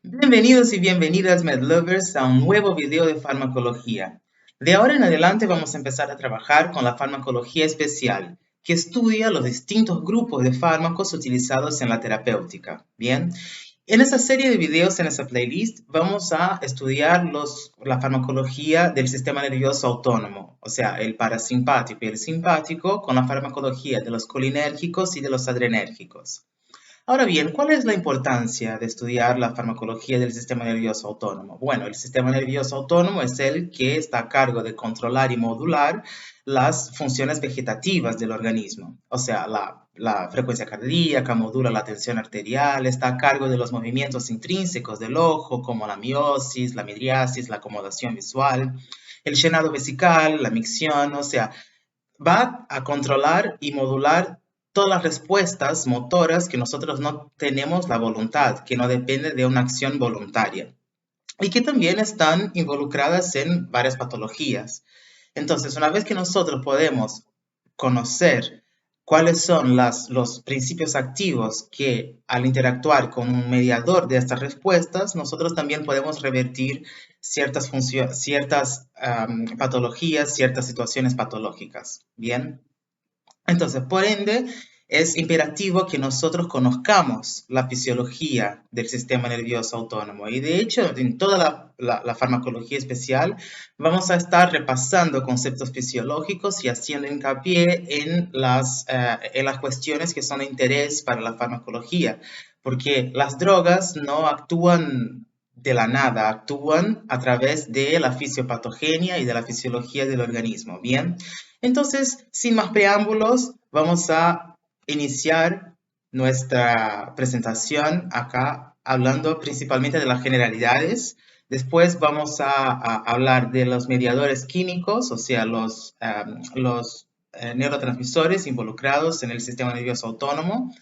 Bienvenidos y bienvenidas, MedLovers, a un nuevo video de farmacología. De ahora en adelante vamos a empezar a trabajar con la farmacología especial, que estudia los distintos grupos de fármacos utilizados en la terapéutica. Bien, en esta serie de videos, en esta playlist, vamos a estudiar la farmacología del sistema nervioso autónomo, o sea, el parasimpático y el simpático, con la farmacología de los colinérgicos y de los adrenérgicos. Ahora bien, ¿cuál es la importancia de estudiar la farmacología del sistema nervioso autónomo? Bueno, el sistema nervioso autónomo es el que está a cargo de controlar y modular las funciones vegetativas del organismo. O sea, la frecuencia cardíaca, modula la tensión arterial, está a cargo de los movimientos intrínsecos del ojo, como la miosis, la midriasis, la acomodación visual, el llenado vesical, la micción, o sea, va a controlar y modular todas las respuestas motoras que nosotros no tenemos la voluntad, que no depende de una acción voluntaria y que también están involucradas en varias patologías. Entonces, una vez que nosotros podemos conocer cuáles son los principios activos que al interactuar con un mediador de estas respuestas, nosotros también podemos revertir ciertas patologías, ciertas situaciones patológicas. Bien. Entonces, por ende, es imperativo que nosotros conozcamos la fisiología del sistema nervioso autónomo. Y de hecho, en toda la farmacología especial, vamos a estar repasando conceptos fisiológicos y haciendo hincapié en las cuestiones que son de interés para la farmacología, porque las drogas no actúan de la nada, actúan a través de la fisiopatogenia y de la fisiología del organismo. Bien. Entonces, sin más preámbulos, vamos a iniciar nuestra presentación acá hablando principalmente de las generalidades. Después vamos a hablar de los mediadores químicos, o sea, los neurotransmisores involucrados en el sistema nervioso autónomo.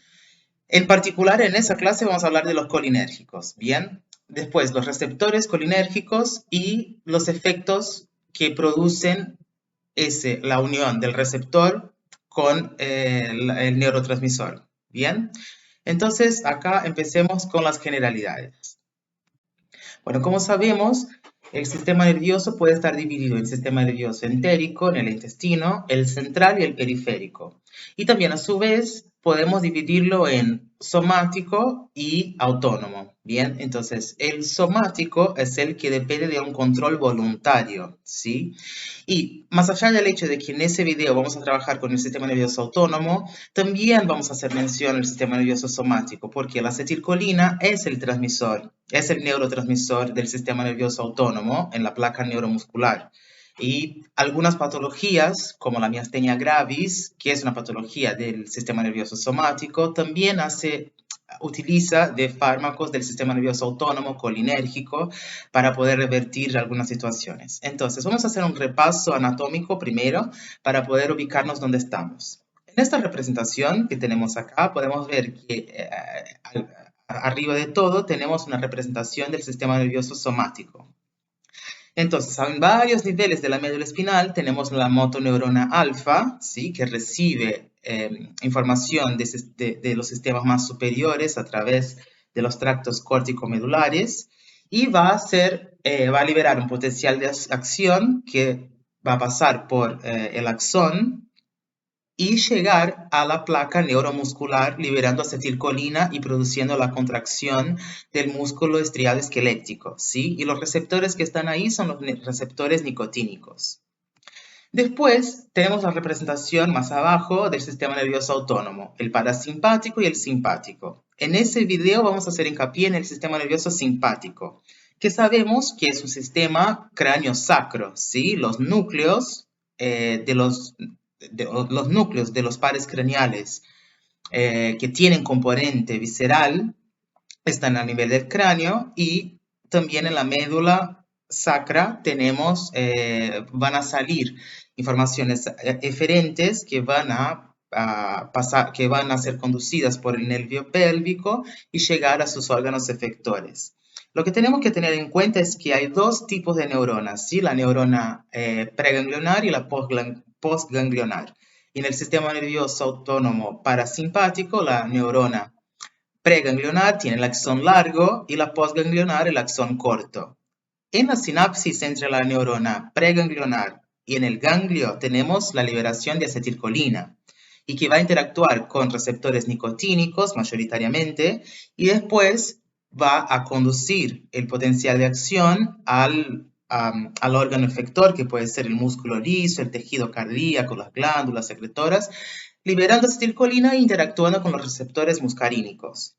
En particular, en esa clase vamos a hablar de los colinérgicos, ¿bien? Después, los receptores colinérgicos y los efectos que producen la unión del receptor con el neurotransmisor. Bien, entonces acá empecemos con las generalidades. Bueno, como sabemos, el sistema nervioso puede estar dividido en sistema nervioso entérico, en el intestino, el central y el periférico. Y también a su vez podemos dividirlo en somático y autónomo. Bien, entonces el somático es el que depende de un control voluntario, ¿sí? Y más allá del hecho de que en ese video vamos a trabajar con el sistema nervioso autónomo, también vamos a hacer mención al sistema nervioso somático, porque la acetilcolina es el transmisor, es el neurotransmisor del sistema nervioso autónomo en la placa neuromuscular. Y algunas patologías, como la miastenia gravis, que es una patología del sistema nervioso somático, también utiliza de fármacos del sistema nervioso autónomo colinérgico para poder revertir algunas situaciones. Entonces, vamos a hacer un repaso anatómico primero para poder ubicarnos donde estamos. En esta representación que tenemos acá, podemos ver que arriba de todo tenemos una representación del sistema nervioso somático. Entonces, en varios niveles de la médula espinal tenemos la motoneurona alfa, ¿sí? Que recibe información de los sistemas más superiores a través de los tractos córtico-medulares y va a liberar un potencial de acción que va a pasar por el axón y llegar a la placa neuromuscular liberando acetilcolina y produciendo la contracción del músculo estriado esquelético, ¿sí? Y los receptores que están ahí son los receptores nicotínicos. Después tenemos la representación más abajo del sistema nervioso autónomo, el parasimpático y el simpático. En ese video vamos a hacer hincapié en el sistema nervioso simpático, que sabemos que es un sistema cráneo-sacro, ¿sí? Los núcleos los núcleos de los pares craneales que tienen componente visceral están a nivel del cráneo y también en la médula sacra van a salir informaciones eferentes que van que van a ser conducidas por el nervio pélvico y llegar a sus órganos efectores. Lo que tenemos que tener en cuenta es que hay dos tipos de neuronas, ¿sí? La neurona preganglionar y la postganglionar. Y en el sistema nervioso autónomo parasimpático, la neurona preganglionar tiene el axón largo y la postganglionar el axón corto. En la sinapsis entre la neurona preganglionar y en el ganglio tenemos la liberación de acetilcolina y que va a interactuar con receptores nicotínicos mayoritariamente y después va a conducir el potencial de acción al órgano efector, que puede ser el músculo liso, el tejido cardíaco, las glándulas secretoras, liberando acetilcolina e interactuando con los receptores muscarínicos.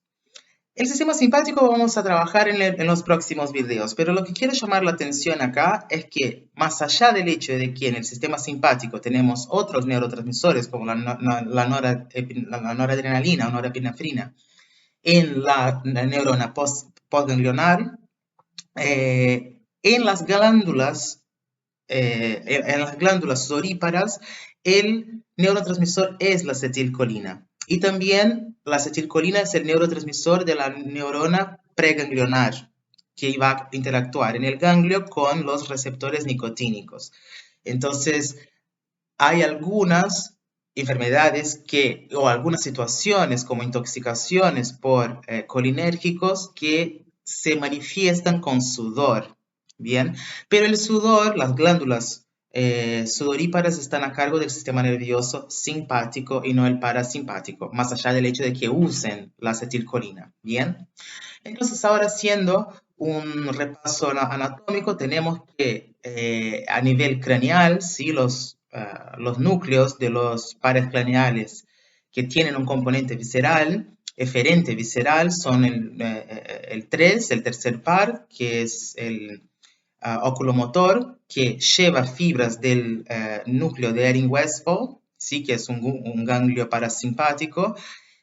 El sistema simpático vamos a trabajar en los próximos videos, pero lo que quiero llamar la atención acá es que más allá del hecho de que en el sistema simpático tenemos otros neurotransmisores como la noradrenalina o norepinefrina en la neurona postganglionar, en las glándulas sudoríparas, el neurotransmisor es la acetilcolina. Y también la acetilcolina es el neurotransmisor de la neurona preganglionar, que va a interactuar en el ganglio con los receptores nicotínicos. Entonces, hay algunas enfermedades o algunas situaciones como intoxicaciones por colinérgicos que se manifiestan con sudor, ¿bien? Pero el sudor, las glándulas sudoríparas están a cargo del sistema nervioso simpático y no el parasimpático, más allá del hecho de que usen la acetilcolina, ¿bien? Entonces, ahora haciendo un repaso anatómico, tenemos que a nivel craneal, ¿sí? Los núcleos de los pares craneales que tienen un componente visceral, eferente visceral, son el 3, el tercer par, que es el oculomotor, que lleva fibras del núcleo de Ehring-Westphal, ¿sí? Que es un ganglio parasimpático,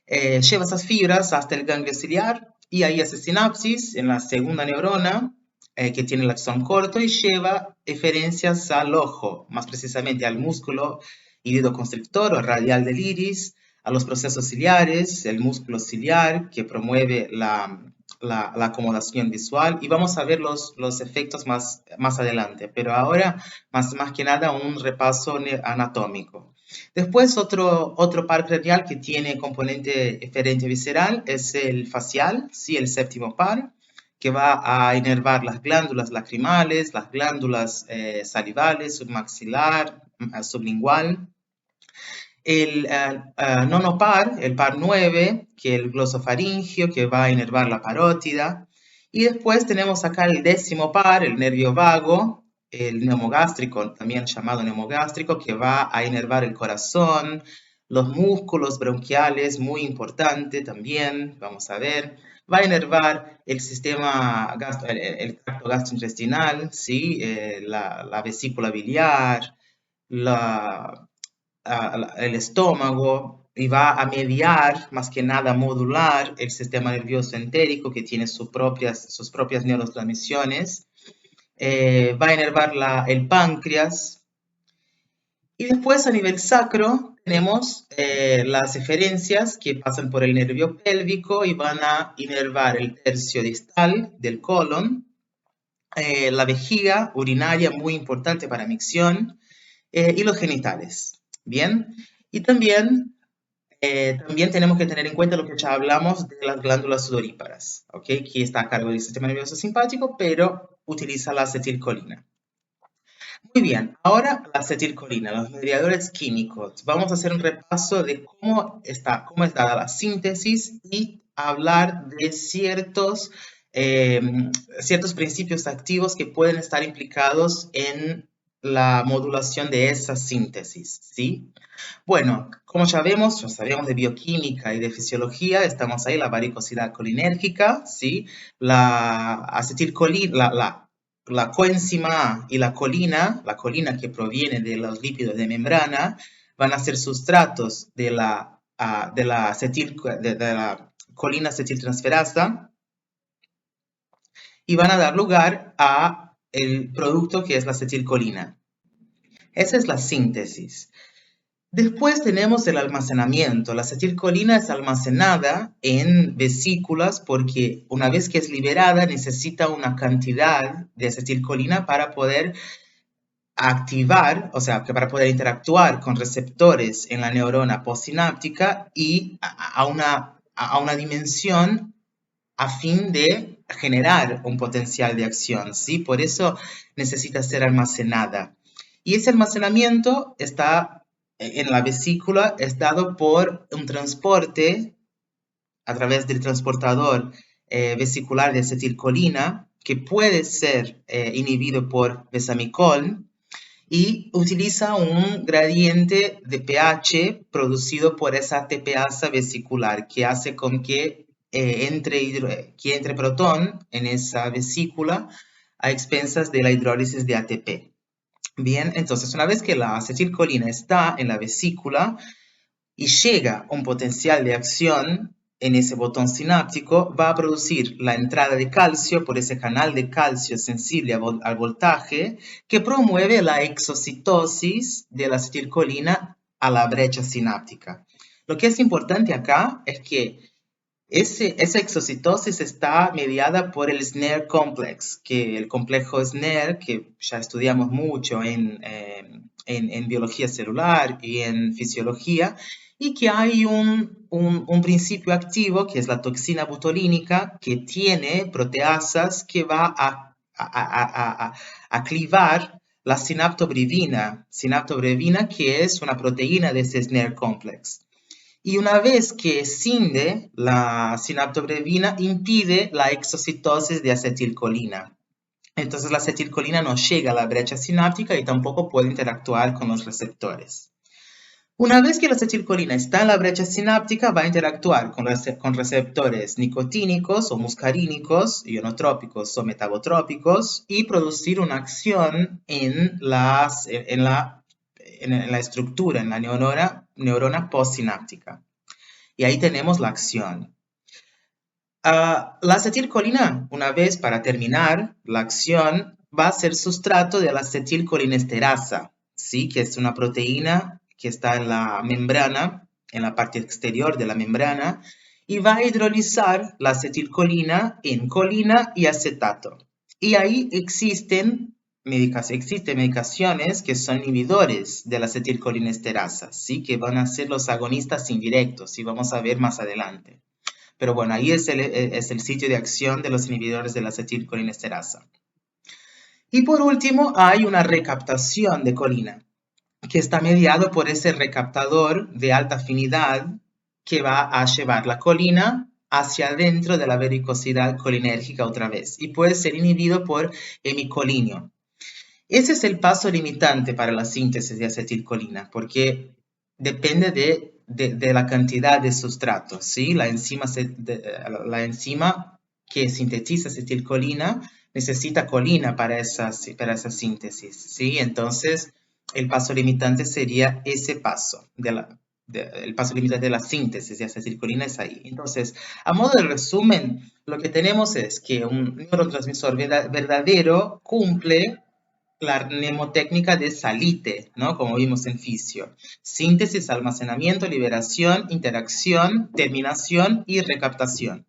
lleva esas fibras hasta el ganglio ciliar y ahí hace sinapsis en la segunda neurona que tiene el axón corto y lleva eferencias al ojo, más precisamente al músculo iridoconstrictor o radial del iris, a los procesos ciliares, el músculo ciliar que promueve la acomodación visual y vamos a ver los efectos más adelante, pero ahora más que nada un repaso anatómico. Después otro par craneal que tiene componente eferente visceral es el facial, ¿sí? El séptimo par, que va a inervar las glándulas lacrimales, las glándulas salivales, submaxilar, sublingual. El nono par, el par 9, que es el glosofaringio, que va a inervar la parótida. Y después tenemos acá el décimo par, el nervio vago, el neumogástrico, también llamado neumogástrico, que va a inervar el corazón, los músculos bronquiales, muy importante también, vamos a ver. Va a inervar el sistema, el tracto gastrointestinal, ¿sí? La vesícula biliar, el estómago y va a mediar, más que nada modular, el sistema nervioso entérico que tiene sus propias neurotransmisiones. Va a inervar el páncreas. Y después a nivel sacro tenemos las eferencias que pasan por el nervio pélvico y van a inervar el tercio distal del colon, la vejiga urinaria, muy importante para micción, y los genitales. Bien, y también tenemos que tener en cuenta lo que ya hablamos de las glándulas sudoríparas, ¿ok? Que está a cargo del sistema nervioso simpático, pero utiliza la acetilcolina. Muy bien, ahora la acetilcolina, los mediadores químicos. Vamos a hacer un repaso de cómo es dada la síntesis y hablar de ciertos principios activos que pueden estar implicados en la modulación de esa síntesis, ¿sí? Bueno, como ya sabemos de bioquímica y de fisiología, estamos ahí, la varicosidad colinérgica, ¿sí? La acetilcolina, la coenzima A y la colina que proviene de los lípidos de membrana, van a ser sustratos de la colina acetiltransferasa y van a dar lugar a el producto que es la acetilcolina. Esa es la síntesis. Después tenemos el almacenamiento. La acetilcolina es almacenada en vesículas porque una vez que es liberada necesita una cantidad de acetilcolina para poder activar, o sea, para poder interactuar con receptores en la neurona postsináptica y a a una dimensión a fin de generar un potencial de acción, ¿sí? Por eso necesita ser almacenada. Y ese almacenamiento está en la vesícula, es dado por un transporte a través del transportador vesicular de acetilcolina, que puede ser inhibido por besamicol, y utiliza un gradiente de pH producido por esa ATPasa vesicular que hace con que entre protón en esa vesícula a expensas de la hidrólisis de ATP. Bien, entonces una vez que la acetilcolina está en la vesícula y llega a un potencial de acción en ese botón sináptico, va a producir la entrada de calcio por ese canal de calcio sensible al voltaje que promueve la exocitosis de la acetilcolina a la brecha sináptica. Lo que es importante acá es que esa exocitosis está mediada por el SNARE complex, que el complejo SNARE, que ya estudiamos mucho en biología celular y en fisiología, y que hay un principio activo, que es la toxina butolínica, que tiene proteasas que va a clivar la sinaptobrevina, que es una proteína de ese SNARE complex. Y una vez que escinde, la sinaptobrevina impide la exocitosis de acetilcolina. Entonces la acetilcolina no llega a la brecha sináptica y tampoco puede interactuar con los receptores. Una vez que la acetilcolina está en la brecha sináptica, va a interactuar con receptores nicotínicos o muscarínicos, ionotrópicos o metabotrópicos, y producir una acción en la estructura, en la neurona postsináptica. Y ahí tenemos la acción. La acetilcolina, una vez para terminar la acción, va a ser sustrato de la acetilcolinesterasa, ¿sí? Que es una proteína que está en la membrana, en la parte exterior de la membrana, y va a hidrolizar la acetilcolina en colina y acetato. Y ahí existen medicaciones que son inhibidores de la acetilcolinesterasa, ¿sí? Que van a ser los agonistas indirectos, y vamos a ver más adelante. Pero bueno, ahí es el sitio de acción de los inhibidores de la acetilcolinesterasa. Y por último, hay una recaptación de colina, que está mediado por ese recaptador de alta afinidad que va a llevar la colina hacia adentro de la vericosidad colinérgica otra vez, y puede ser inhibido por hemicolinio. Ese es el paso limitante para la síntesis de acetilcolina, porque depende de la cantidad de sustrato, ¿sí? La enzima que sintetiza acetilcolina necesita colina para esa síntesis, ¿sí? Entonces, el paso limitante sería ese paso, el paso limitante de la síntesis de acetilcolina es ahí. Entonces, a modo de resumen, lo que tenemos es que un neurotransmisor verdadero cumple la mnemotécnica de Salite, ¿no? Como vimos en fisio. Síntesis, almacenamiento, liberación, interacción, terminación y recaptación.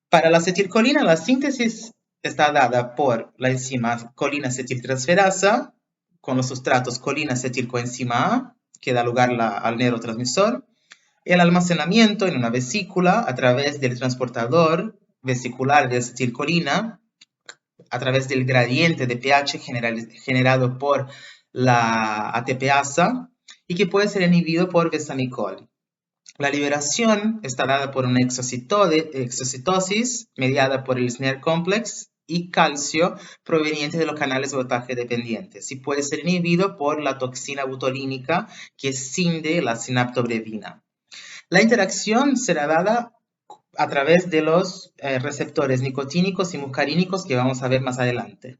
Para la acetilcolina, la síntesis está dada por la enzima colina-acetiltransferasa con los sustratos colina-acetilcoenzima A, que da lugar al neurotransmisor. El almacenamiento en una vesícula a través del transportador vesicular de acetilcolina, a través del gradiente de pH generado por la ATPasa y que puede ser inhibido por besamicol. La liberación está dada por una exocitosis mediada por el SNARE complex y calcio proveniente de los canales de voltaje dependientes y puede ser inhibido por la toxina butolínica que escinde la sinaptobrevina. La interacción será dada a través de los receptores nicotínicos y muscarínicos que vamos a ver más adelante.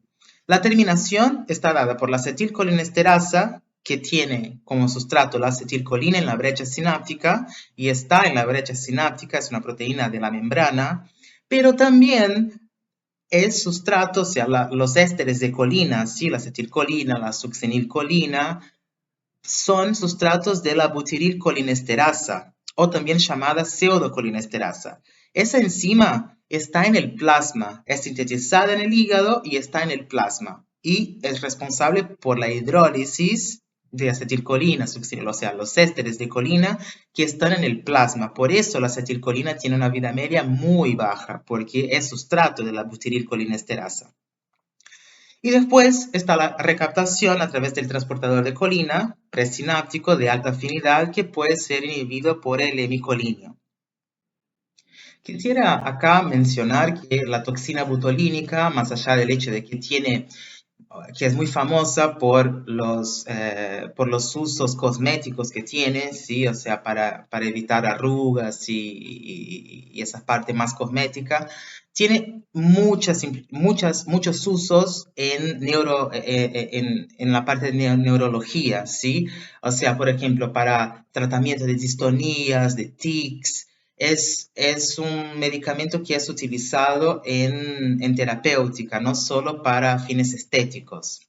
La terminación está dada por la acetilcolinesterasa, que tiene como sustrato la acetilcolina en la brecha sináptica y está en la brecha sináptica, es una proteína de la membrana, pero también es sustrato, o sea, los ésteres de colina, ¿sí? La acetilcolina, la succinilcolina, son sustratos de la butirilcolinesterasa, o también llamada pseudocolinesterasa. Esa enzima está en el plasma, es sintetizada en el hígado y está en el plasma, y es responsable por la hidrólisis de acetilcolina, succinil, o sea, los ésteres de colina que están en el plasma. Por eso la acetilcolina tiene una vida media muy baja, porque es sustrato de la butirilcolinesterasa. Y después está la recaptación a través del transportador de colina presináptico de alta afinidad que puede ser inhibido por el hemicolinio. Quisiera acá mencionar que la toxina butolínica, más allá del hecho de que es muy famosa por los usos cosméticos que tiene, ¿sí? O sea, para evitar arrugas y esa parte más cosmética, tiene muchos usos en la parte de neurología, ¿sí? O sea, por ejemplo, para tratamiento de distonías, de tics, es un medicamento que es utilizado en terapéutica, no solo para fines estéticos.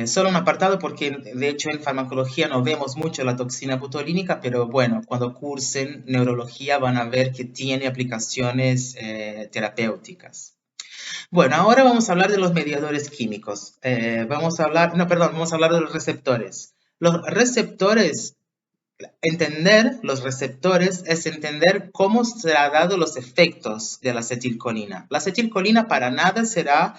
Solo un apartado porque de hecho en farmacología no vemos mucho la toxina butolínica, pero bueno, cuando cursen neurología van a ver que tiene aplicaciones terapéuticas. Bueno, ahora vamos a hablar de los mediadores químicos. Vamos a hablar de los receptores. Los receptores, entender los receptores es entender cómo se han dado los efectos de la acetilcolina. La acetilcolina para nada será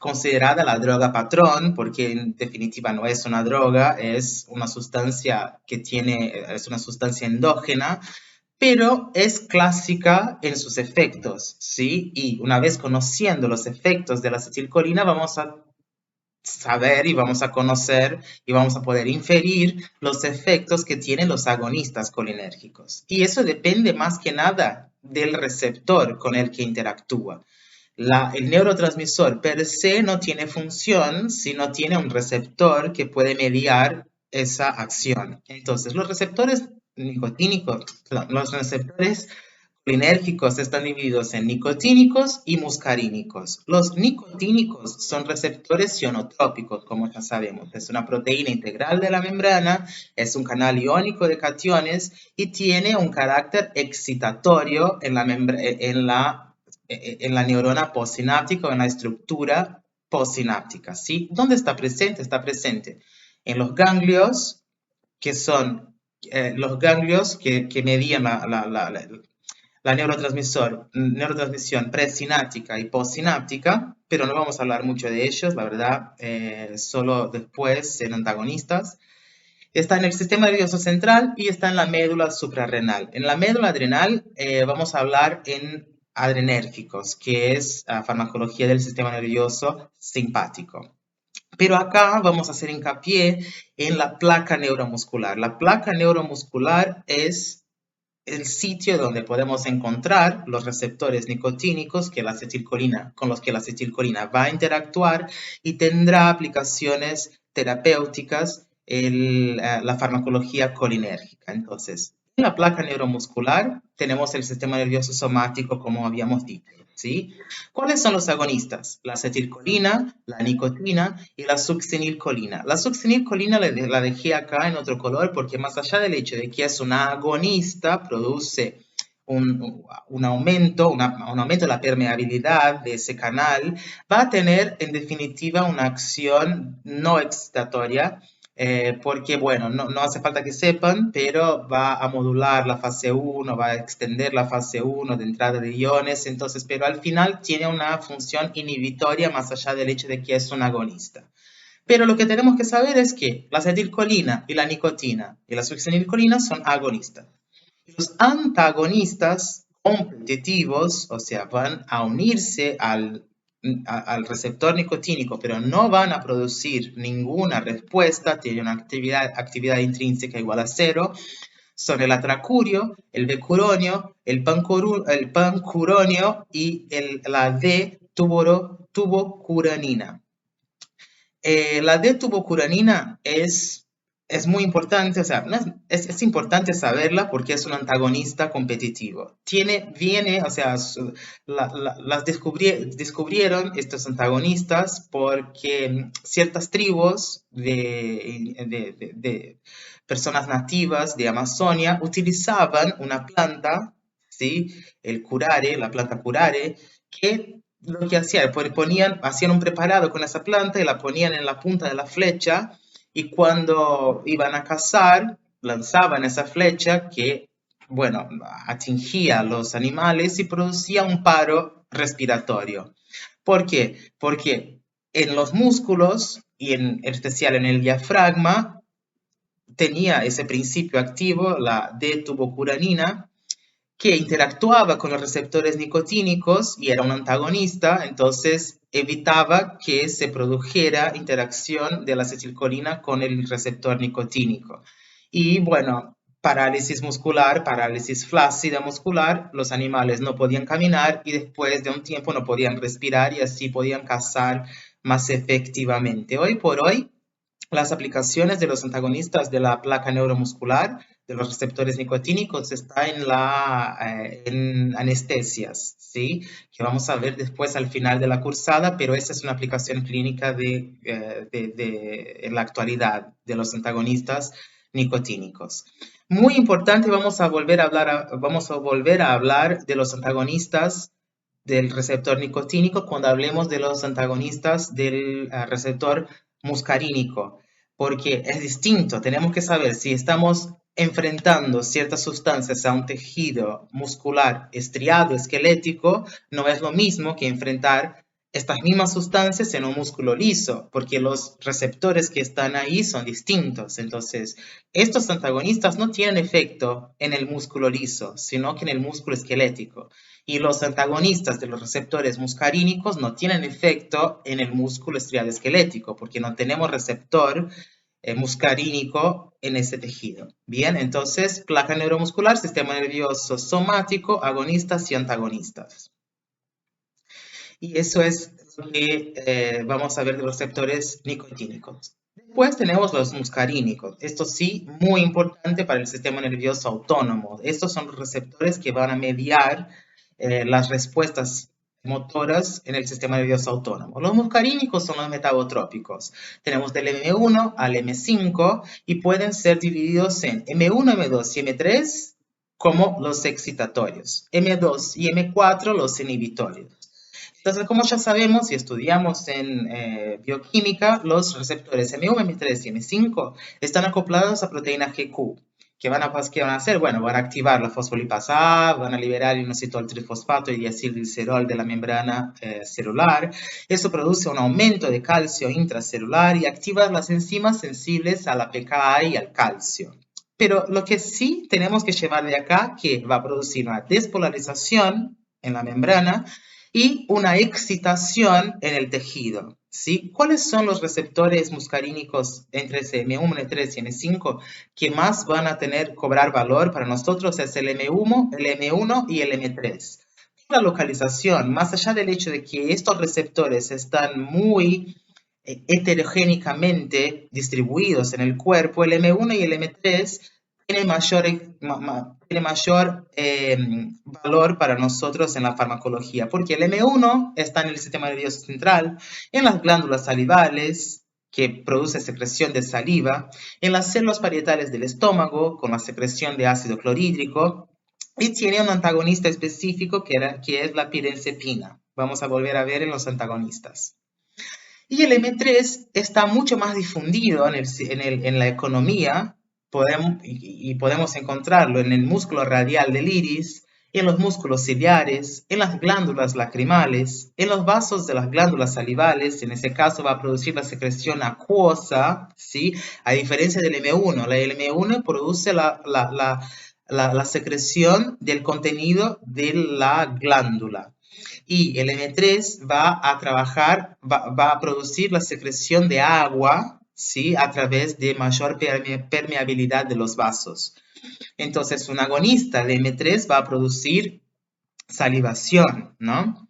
considerada la droga patrón, porque en definitiva no es una droga, es una sustancia es una sustancia endógena, pero es clásica en sus efectos, ¿sí? Y una vez conociendo los efectos de la acetilcolina, vamos a saber y vamos a conocer y vamos a poder inferir los efectos que tienen los agonistas colinérgicos. Y eso depende más que nada del receptor con el que interactúa. El neurotransmisor per se no tiene función si no tiene un receptor que puede mediar esa acción. Entonces, los receptores nicotínicos, los receptores colinérgicos están divididos en nicotínicos y muscarínicos. Los nicotínicos son receptores ionotrópicos, como ya sabemos. Es una proteína integral de la membrana, es un canal iónico de cationes y tiene un carácter excitatorio en la neurona postsináptica o en la estructura postsináptica, ¿sí? ¿Dónde está presente? Está presente en los ganglios, que son los ganglios que medían la neurotransmisión presináptica y postsináptica, pero no vamos a hablar mucho de ellos, la verdad, solo después en antagonistas. Está en el sistema nervioso central y está en la médula suprarrenal. En la médula adrenal vamos a hablar en adrenérgicos, que es farmacología del sistema nervioso simpático. Pero acá vamos a hacer hincapié en la placa neuromuscular. La placa neuromuscular es el sitio donde podemos encontrar los receptores nicotínicos con los que la acetilcolina va a interactuar y tendrá aplicaciones terapéuticas en la farmacología colinérgica. Entonces, en la placa neuromuscular tenemos el sistema nervioso somático, como habíamos dicho, ¿sí? ¿Cuáles son los agonistas? La acetilcolina, la nicotina y la succinilcolina. La succinilcolina la dejé acá en otro color porque más allá del hecho de que es una agonista, produce un aumento de la permeabilidad de ese canal, va a tener en definitiva una acción no excitatoria, porque, bueno, no hace falta que sepan, pero va a modular la fase 1, va a extender la fase 1 de entrada de iones, entonces, pero al final tiene una función inhibitoria más allá del hecho de que es un agonista. Pero lo que tenemos que saber es que la acetilcolina y la nicotina y la succinilcolina son agonistas. Los antagonistas competitivos, o sea, van a unirse al receptor nicotínico, pero no van a producir ninguna respuesta, tienen una actividad intrínseca igual a 0, son el atracurio, el becuronio, el pancuronio y la D-tubocuranina. La D-tubocuranina es muy importante, o sea, es importante saberla porque es un antagonista competitivo. O sea, descubrieron estos antagonistas porque ciertas tribus de personas nativas de Amazonia utilizaban una planta, ¿sí? El curare, la planta curare, que lo que hacían un preparado con esa planta y la ponían en la punta de la flecha y cuando iban a cazar, lanzaban esa flecha que, bueno, atingía a los animales y producía un paro respiratorio. ¿Por qué? Porque en los músculos y en especial en el diafragma tenía ese principio activo, la D-tubocuranina, que interactuaba con los receptores nicotínicos y era un antagonista, entonces evitaba que se produjera interacción de la acetilcolina con el receptor nicotínico. Y bueno, parálisis muscular, parálisis flácida muscular, los animales no podían caminar y después de un tiempo no podían respirar y así podían cazar más efectivamente. Hoy por hoy, las aplicaciones de los antagonistas de la placa neuromuscular, de los receptores nicotínicos, está en anestesias, ¿sí? Que vamos a ver después al final de la cursada, pero esa es una aplicación clínica en la actualidad de los antagonistas nicotínicos. Muy importante, vamos a volver a hablar de los antagonistas del receptor nicotínico cuando hablemos de los antagonistas del receptor muscarínico, porque es distinto. Tenemos que saber si estamos enfrentando ciertas sustancias a un tejido muscular estriado, esquelético, no es lo mismo que enfrentar estas mismas sustancias en un músculo liso, porque los receptores que están ahí son distintos. Entonces, estos antagonistas no tienen efecto en el músculo liso, sino que en el músculo esquelético. Y los antagonistas de los receptores muscarínicos no tienen efecto en el músculo estriado esquelético, porque no tenemos receptor muscarínico en ese tejido. Bien, entonces, placa neuromuscular, sistema nervioso somático, agonistas y antagonistas. Y eso es lo que vamos a ver de los receptores nicotínicos. Después tenemos los muscarínicos. Esto sí, muy importante para el sistema nervioso autónomo. Estos son los receptores que van a mediar las respuestas motoras en el sistema nervioso autónomo. Los muscarínicos son los metabotrópicos. Tenemos del M1 al M5 y pueden ser divididos en M1, M2 y M3 como los excitatorios. M2 y M4 los inhibitorios. Entonces, como ya sabemos y estudiamos en bioquímica, los receptores M1, M3 y M5 están acoplados a proteína GQ. ¿Qué van a hacer? Bueno, van a activar la fosfolipasa A, van a liberar inositol trifosfato y diacilglicerol de la membrana celular. Eso produce un aumento de calcio intracelular y activa las enzimas sensibles a la pKa y al calcio. Pero lo que sí tenemos que llevar de acá, que va a producir una despolarización en la membrana y una excitación en el tejido, ¿sí? ¿Cuáles son los receptores muscarínicos entre ese M1, M3 y M5 que más van a cobrar valor para nosotros? Es el M1 y el M3. La localización, más allá del hecho de que estos receptores están muy heterogénicamente distribuidos en el cuerpo, el M1 y el M3 tiene mayor valor para nosotros en la farmacología, porque el M1 está en el sistema nervioso central, en las glándulas salivales, que produce secreción de saliva, en las células parietales del estómago, con la secreción de ácido clorhídrico, y tiene un antagonista específico que es la pirenzepina. Vamos a volver a ver en los antagonistas. Y el M3 está mucho más difundido en la economía, podemos encontrarlo en el músculo radial del iris, en los músculos ciliares, en las glándulas lacrimales, en los vasos de las glándulas salivales. En ese caso va a producir la secreción acuosa, ¿sí? A diferencia del M1. El M1 produce la secreción del contenido de la glándula. Y el M3 va a producir la secreción de agua, ¿sí? A través de mayor permeabilidad de los vasos. Entonces, un agonista de M3 va a producir salivación, ¿no?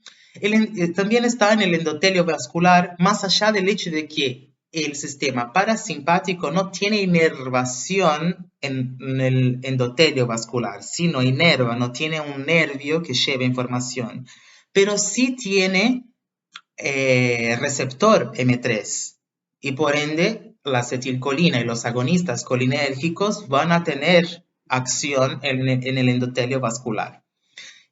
También está en el endotelio vascular, más allá del hecho de que el sistema parasimpático no tiene inervación en el endotelio vascular, sino inerva, no tiene un nervio que lleve información, pero sí tiene receptor M3 y por ende la acetilcolina y los agonistas colinérgicos van a tener acción en el endotelio vascular.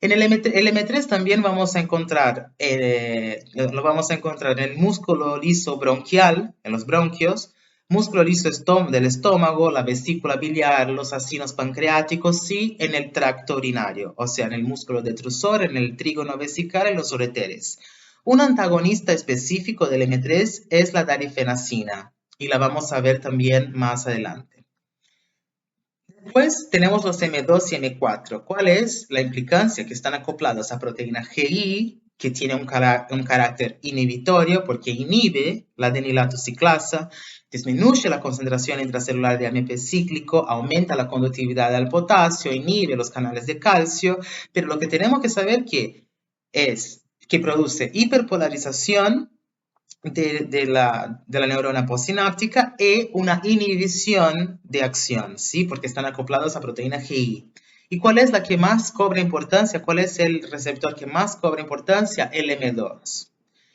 En el M3 también vamos a encontrar, lo vamos a encontrar en el músculo liso bronquial, en los bronquios, músculo liso del estómago, la vesícula biliar, los acinos pancreáticos y en el tracto urinario, o sea, en el músculo detrusor, en el trígono vesical y los ureteres. Un antagonista específico del M3 es la darifenacina y la vamos a ver también más adelante. Después tenemos los M2 y M4. ¿Cuál es la implicancia? Que están acoplados a proteína GI, que tiene un carácter inhibitorio porque inhibe la adenilatociclasa, disminuye la concentración intracelular de AMP cíclico, aumenta la conductividad al potasio, inhibe los canales de calcio, pero lo que tenemos que saber es que produce hiperpolarización de la neurona postsináptica y una inhibición de acción, ¿sí? Porque están acoplados a proteína GI. ¿Y cuál es la que más cobra importancia? ¿Cuál es el receptor que más cobra importancia? El M2.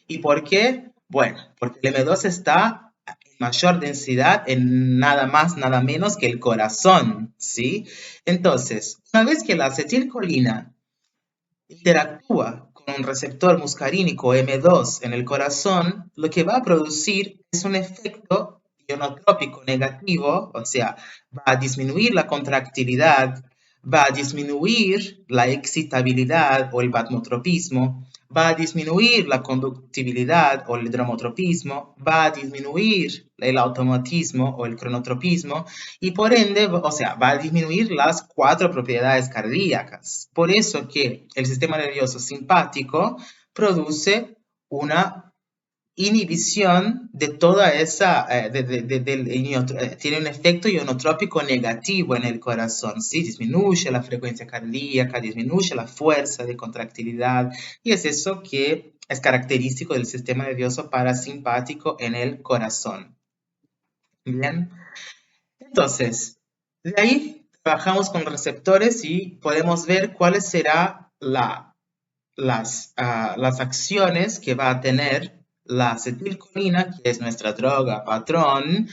¿Y por qué? Bueno, porque el M2 está en mayor densidad en nada más, nada menos que el corazón, ¿sí? Entonces, una vez que la acetilcolina interactúa con un receptor muscarínico M2 en el corazón, lo que va a producir es un efecto ionotrópico negativo, o sea, va a disminuir la contractilidad, va a disminuir la excitabilidad o el vasotropismo, va a disminuir la conductibilidad o el dromotropismo, va a disminuir el automatismo o el cronotropismo y por ende, o sea, va a disminuir las 4 propiedades cardíacas. Por eso que el sistema nervioso simpático produce una inhibición de toda esa, tiene un efecto ionotrópico negativo en el corazón, ¿sí? Disminuye la frecuencia cardíaca, disminuye la fuerza de contractilidad y es eso que es característico del sistema nervioso parasimpático en el corazón. Bien, entonces, de ahí trabajamos con receptores y podemos ver cuáles serán las acciones que va a tener la acetilcolina, que es nuestra droga patrón,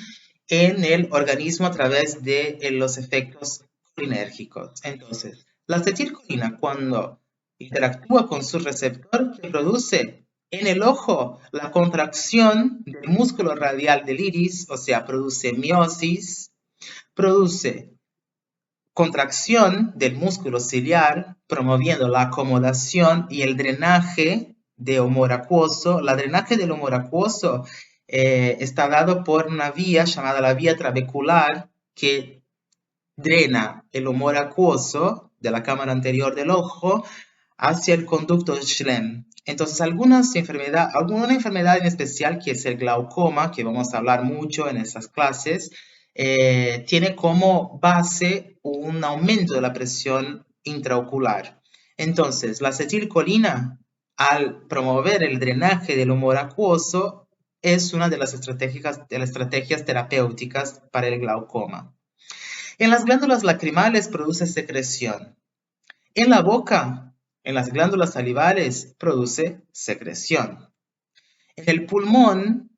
en el organismo a través de los efectos colinérgicos. Entonces, la acetilcolina cuando interactúa con su receptor, que produce en el ojo la contracción del músculo radial del iris, o sea, produce miosis, produce contracción del músculo ciliar, promoviendo la acomodación y el drenaje de humor acuoso. El drenaje del humor acuoso está dado por una vía llamada la vía trabecular que drena el humor acuoso de la cámara anterior del ojo hacia el conducto de Schlemm. Entonces, alguna enfermedad en especial, que es el glaucoma, que vamos a hablar mucho en estas clases, tiene como base un aumento de la presión intraocular. Entonces, la acetilcolina, al promover el drenaje del humor acuoso, es una de las estrategias terapéuticas para el glaucoma. En las glándulas lacrimales produce secreción. En la boca, en las glándulas salivales, produce secreción. En el pulmón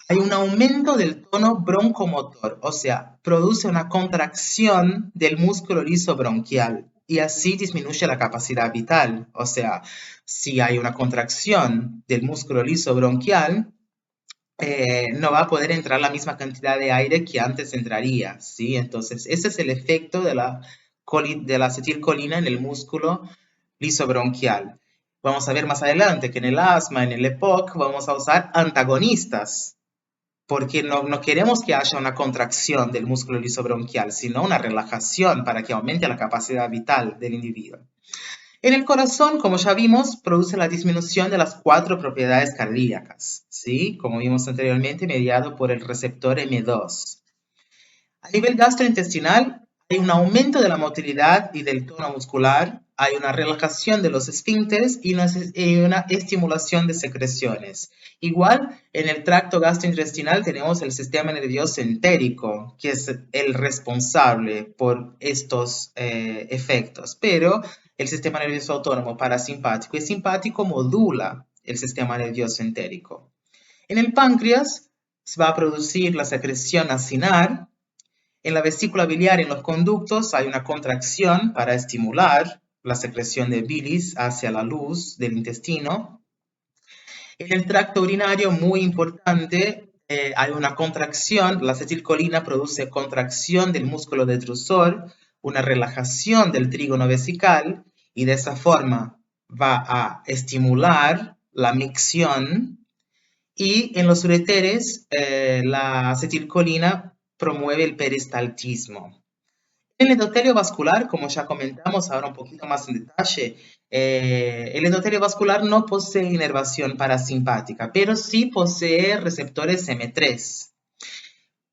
hay un aumento del tono broncomotor, o sea, produce una contracción del músculo liso bronquial y así disminuye la capacidad vital. O sea, si hay una contracción del músculo liso bronquial, no va a poder entrar la misma cantidad de aire que antes entraría, ¿sí? Entonces, ese es el efecto de la acetilcolina en el músculo liso bronquial. Vamos a ver más adelante que en el asma, en el EPOC, vamos a usar antagonistas, porque no queremos que haya una contracción del músculo liso bronquial, sino una relajación para que aumente la capacidad vital del individuo. En el corazón, como ya vimos, produce la disminución de las 4 propiedades cardíacas, ¿sí? Como vimos anteriormente, mediado por el receptor M2. A nivel gastrointestinal, hay un aumento de la motilidad y del tono muscular, hay una relajación de los esfínteres y una estimulación de secreciones. Igual, en el tracto gastrointestinal tenemos el sistema nervioso entérico, que es el responsable por estos efectos, pero el sistema nervioso autónomo parasimpático y simpático modula el sistema nervioso entérico. En el páncreas se va a producir la secreción acinar. En la vesícula biliar, en los conductos, hay una contracción para estimular la secreción de bilis hacia la luz del intestino. En el tracto urinario, muy importante, hay una contracción, la acetilcolina produce contracción del músculo detrusor, una relajación del trígono vesical y de esa forma va a estimular la micción y en los ureteres la acetilcolina promueve el peristaltismo. El endotelio vascular, como ya comentamos ahora un poquito más en detalle, el endotelio vascular no posee inervación parasimpática, pero sí posee receptores M3.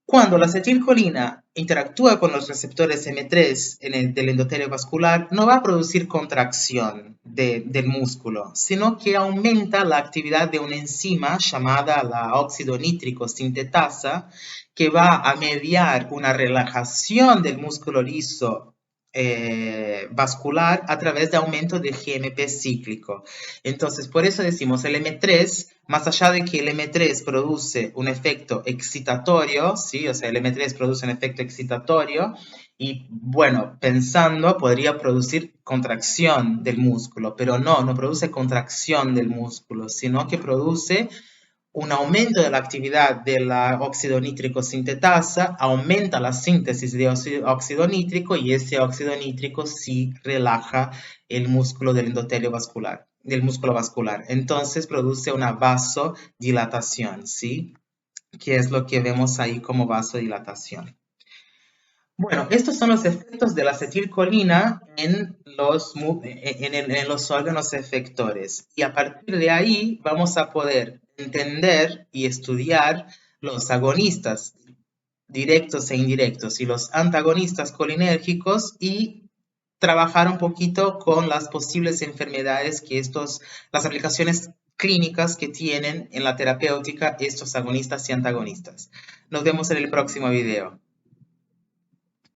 Cuando la acetilcolina interactúa con los receptores M3 del endotelio vascular, no va a producir contracción del músculo, sino que aumenta la actividad de una enzima llamada la óxido nítrico sintetasa, que va a mediar una relajación del músculo liso vascular a través de aumento de GMP cíclico. Entonces, por eso decimos el M3, más allá de que el M3 produce un efecto excitatorio, ¿sí? O sea, el M3 produce un efecto excitatorio y, bueno, pensando, podría producir contracción del músculo, pero no produce contracción del músculo, sino que produce un aumento de la actividad de la óxido nítrico sintetasa, aumenta la síntesis de óxido nítrico y ese óxido nítrico sí relaja el músculo del endotelio vascular, del músculo vascular. Entonces produce una vasodilatación, ¿sí? Que es lo que vemos ahí como vasodilatación. Bueno, estos son los efectos de la acetilcolina en los órganos efectores. Y a partir de ahí vamos a poder entender y estudiar los agonistas directos e indirectos y los antagonistas colinérgicos y trabajar un poquito con las posibles enfermedades que las aplicaciones clínicas que tienen en la terapéutica estos agonistas y antagonistas. Nos vemos en el próximo video.